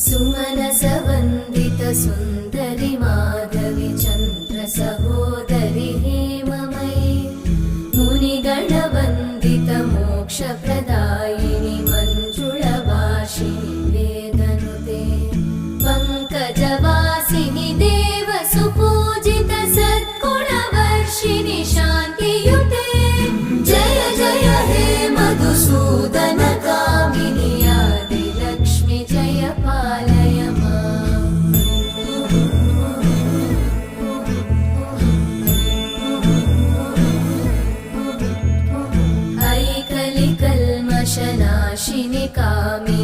सुमनसवन्दित सुन्दरि माधवि चन्द्र सहोदरि हेममयि मुनिगणवन्दित मोक्षप्रदायिनि मञ्जुळवासिनि वेदनुते पङ्कजवासिनि देवसुपूजित सद्गुणवर्षिणि शान्तियुते जय जय हे मधुसूदन कामिनि आदिलक्ष्मि जय पालय माम्। ऐकलिकल्मषनाशिनि कामिनि